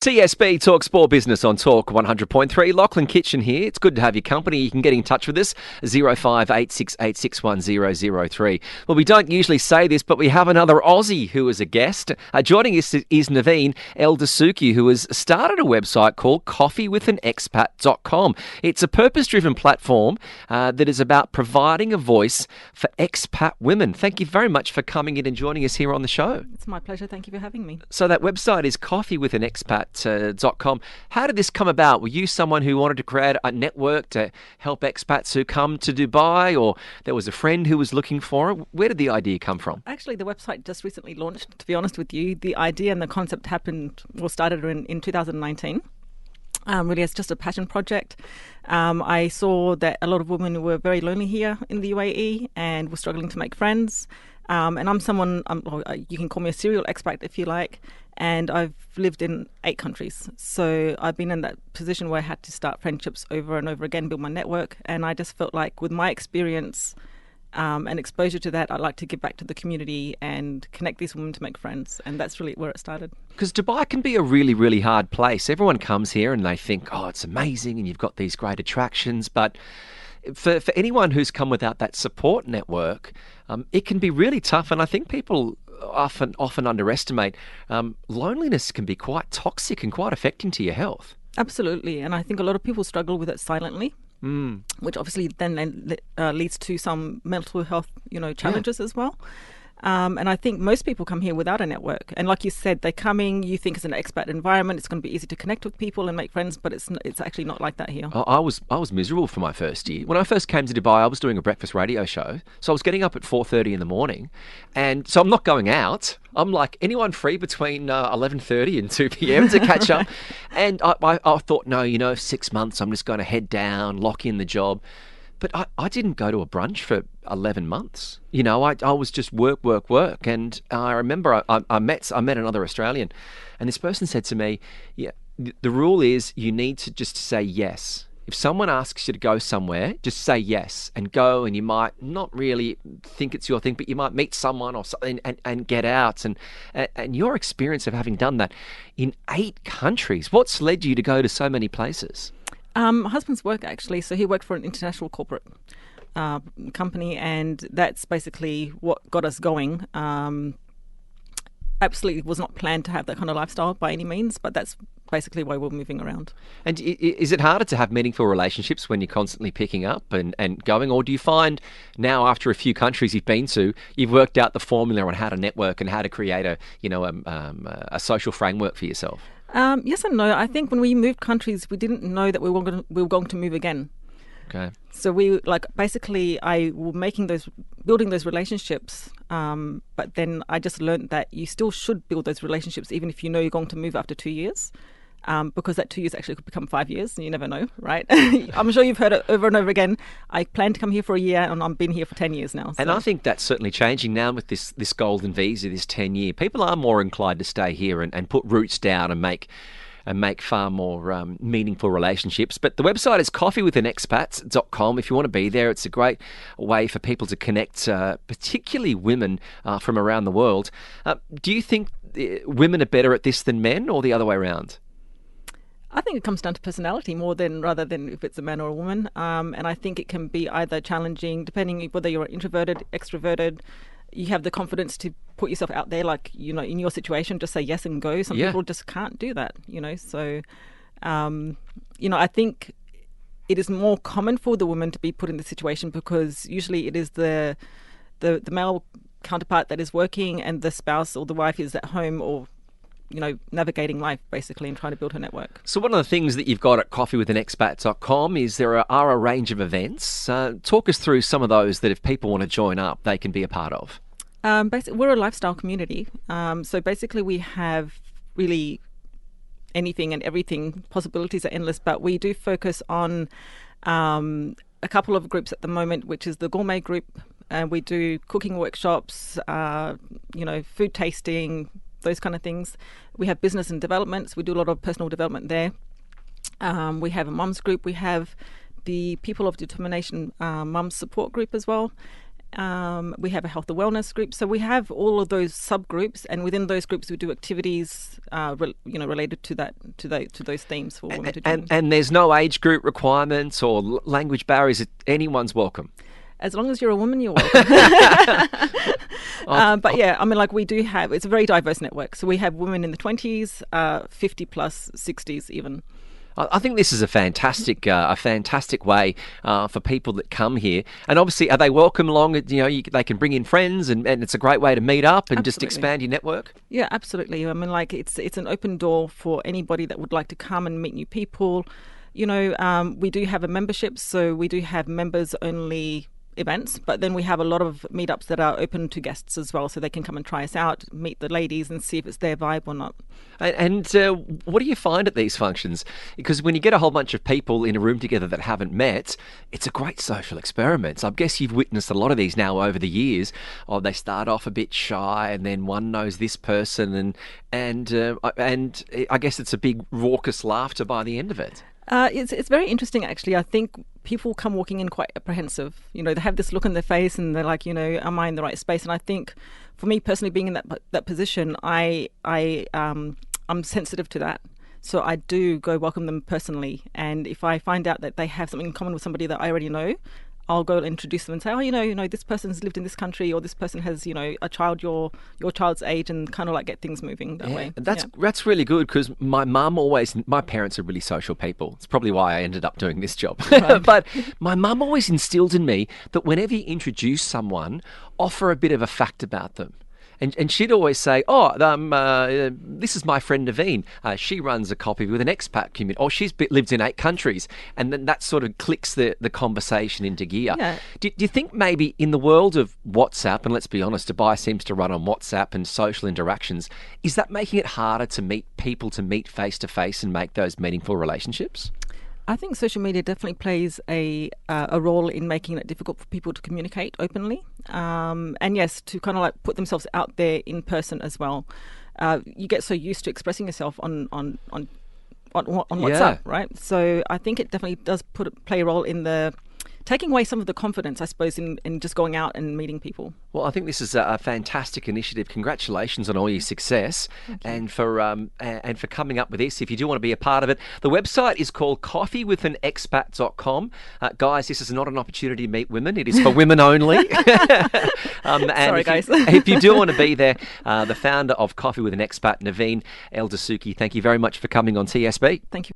TSB Talk Sport Business on Talk 100.3. Lachlan Kitchen here. It's good to have your company. You can get in touch with us, 0586861003. Well, we don't usually say this, but we have another Aussie who is a guest. Joining us is Navine El-desouki, who has started a website called coffeewithanexpat.com. It's a purpose-driven platform that is about providing a voice for expat women. Thank you very much for coming in and joining us here on the show. It's my pleasure. Thank you for having me. So that website is coffeewithanexpat.com. How did this come about? Were you someone who wanted to create a network to help expats who come to Dubai, or there was a friend who was looking for it? Where did the idea come from? Actually, the website just recently launched, to be honest with you. The idea and the concept started in 2019. Really, it's just a passion project. I saw that a lot of women were very lonely here in the UAE and were struggling to make friends. And I'm someone, you can call me a serial expat if you like, and I've lived in 8 countries. So I've been in that position where I had to start friendships over and over again, build my network. And I just felt like with my experience and exposure to that, I'd like to give back to the community and connect these women to make friends. And that's really where it started. Because Dubai can be a really, really hard place. Everyone comes here and they think, oh, it's amazing and you've got these great attractions. But for anyone who's come without that support network, it can be really tough. And I think people often underestimate loneliness can be quite toxic and quite affecting to your health. Absolutely. And I think a lot of people struggle with it silently, which obviously then leads to some mental health, challenges as well. And I think most people come here without a network. And like you said, they're coming, you think it's an expat environment, it's going to be easy to connect with people and make friends, but it's actually not like that here. I was miserable for my first year. When I first came to Dubai, I was doing a breakfast radio show. So I was getting up at 4:30 in the morning. And so I'm not going out. I'm like, anyone free between 11:30 and 2 p.m. to catch up? And I thought, no, 6 months, I'm just going to head down, lock in the job. But I didn't go to a brunch for 11 months. I was just work. And I remember I met another Australian, and this person said to me, yeah, the rule is you need to just say yes. If someone asks you to go somewhere, just say yes and go, and you might not really think it's your thing, but you might meet someone or something and get out. And your experience of having done that in 8 countries, what's led you to go to so many places? My husband's work, actually. So he worked for an international corporate company, and that's basically what got us going. Absolutely was not planned to have that kind of lifestyle by any means, but that's basically why we're moving around. And is it harder to have meaningful relationships when you're constantly picking up and going? Or do you find now, after a few countries you've been to, you've worked out the formula on how to network and how to create a social framework for yourself? Yes and no. I think when we moved countries, we didn't know that we were going to move again. Okay. So I was building those relationships, but then I just learned that you still should build those relationships even if you know you're going to move after 2 years. Because that 2 years actually could become 5 years, and you never know, right? I'm sure you've heard it over and over again. I plan to come here for a year, and I've been here for 10 years now. So. And I think that's certainly changing now with this golden visa, this 10-year. People are more inclined to stay here and put roots down and make far more meaningful relationships. But the website is coffeewithanexpat.com. If you want to be there, it's a great way for people to connect, particularly women from around the world. Do you think women are better at this than men, or the other way around? I think it comes down to personality rather than if it's a man or a woman. And I think it can be either challenging, depending whether you're introverted, extroverted. You have the confidence to put yourself out there, like, in your situation, just say yes and go. Some people just can't do that, So, I think it is more common for the woman to be put in this situation because usually it is the male counterpart that is working and the spouse or the wife is at home or navigating life basically and trying to build her network. So one of the things that you've got at coffeewithanexpat.com is there are a range of events. Talk us through some of those that if people want to join up, they can be a part of. Basically, we're a lifestyle community. So basically we have really anything and everything. Possibilities are endless, but we do focus on a couple of groups at the moment, which is the gourmet group. And we do cooking workshops, food tasting, those kind of things. We have business and developments. We do a lot of personal development there. We have a mums group. We have the People of Determination mums support group as well. We have a health and wellness group. So we have all of those subgroups, and within those groups, we do activities, related to those themes for women to do. And there's no age group requirements or language barriers. Anyone's welcome. As long as you're a woman, you're welcome. But yeah, I mean, like we do have, it's a very diverse network. So we have women in the 20s, 50 plus, 60s even. I think this is a fantastic way for people that come here. And obviously, are they welcome along? They can bring in friends, and it's a great way to meet up and just expand your network. Yeah, absolutely. I mean, like it's an open door for anybody that would like to come and meet new people. We do have a membership, so we do have members only events, but then we have a lot of meetups that are open to guests as well, so they can come and try us out, meet the ladies and see if it's their vibe or not. And what do you find at these functions? Because when you get a whole bunch of people in a room together that haven't met, it's a great social experiment. So I guess you've witnessed a lot of these now over the years. They start off a bit shy, and then one knows this person, and I guess it's a big raucous laughter by the end of it. It's very interesting, actually. I think people come walking in quite apprehensive. They have this look on their face, and they're like, am I in the right space? And I think, for me personally, being in that position, I'm sensitive to that. So I do go welcome them personally. And if I find out that they have something in common with somebody that I already know, I'll go introduce them and say, this person's lived in this country, or this person has, a child your child's age, and kind of like get things moving that way. That's really good, because my parents are really social people. It's probably why I ended up doing this job. Right. But my mum always instilled in me that whenever you introduce someone, offer a bit of a fact about them. And she'd always say, this is my friend Navine. She runs a coffee with an expat community. Oh, she's lived in 8 countries. And then that sort of clicks the conversation into gear. Yeah. Do you think maybe in the world of WhatsApp, and let's be honest, Dubai seems to run on WhatsApp and social interactions, is that making it harder to meet people, to meet face-to-face and make those meaningful relationships? I think social media definitely plays a role in making it difficult for people to communicate openly, and yes, to kind of like put themselves out there in person as well. You get so used to expressing yourself on WhatsApp, right? So I think it definitely does play a role in the taking away some of the confidence, I suppose, in just going out and meeting people. Well, I think this is a fantastic initiative. Congratulations on all your success, and for coming up with this. If you do want to be a part of it, the website is called coffeewithanexpat.com. Guys, this is not an opportunity to meet women. It is for women only. Sorry, guys. If you do want to be there, the founder of Coffee with an Expat, Navine El-desouki, thank you very much for coming on TSB. Thank you.